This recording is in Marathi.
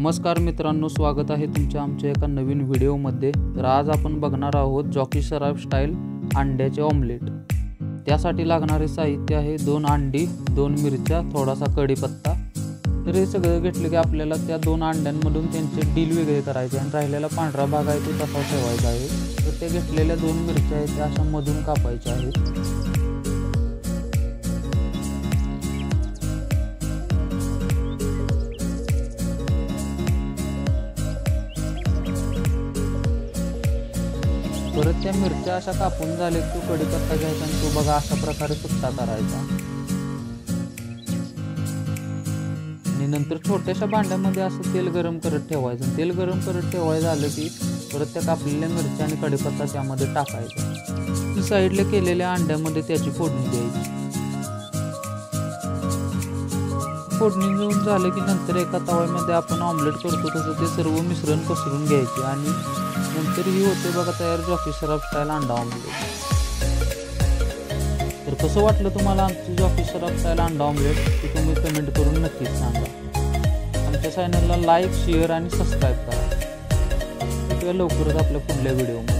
नमस्कार मित्रांनो, स्वागत आहे तुमच्या आमच्या एका नवीन व्हिडिओमध्ये। तर आज आपण बघणार आहोत जॉकी सराफ स्टाईल अंड्याचे ऑमलेट। त्यासाठी लागणारे साहित्य आहे 2 अंडी, 2 मिरच्या, थोडासा कढीपत्ता। तर हे सगळं घेतलं की आपल्याला त्या 2 अंड्यांमधून त्यांचे डील वेगळे करायचे आणि राहिलेला पांढरा भाग आहे तो तसा ठेवायचा आहे। तर त्या घेतलेल्या 2 मिरच्या आहेत त्या अशा मधून कापायच्या आहेत। परत त्या मिरच्या अशा कापून झाले की कढीपत्ता घ्यायचा आणि तो बघा अशा प्रकारे सुट्टा करायचा आणि नंतर छोट्याशा भांड्यामध्ये असं तेल गरम करत ठेवायचं। तेल गरम करत ठेवायचं झालं की परत त्या कापलेल्या मिरच्या आणि कढीपत्ता त्यामध्ये टाकायचा। ती साईडला केलेल्या अंड्यामध्ये त्याची फोडणी द्यायची। फोडणी देऊन झालं की नंतर एका तव्यामध्ये आपण ऑमलेट करतो तसं ते सर्व मिश्रण पसरून घ्यायचे आणि नंतर ही होते बघा तयार जॉकी सराफ स्टाईल अंडा ऑमलेट। तर कसं वाटलं तुम्हाला आमची जॉकी सराफ स्टाईल अंडा ऑमलेट ते तुम्ही कमेंट करून नक्कीच सांगा। आमच्या चॅनलला लाईक, शेअर आणि सबस्क्राईब करा। भेटूया लवकरच आपल्या पुढल्या व्हिडिओमध्ये।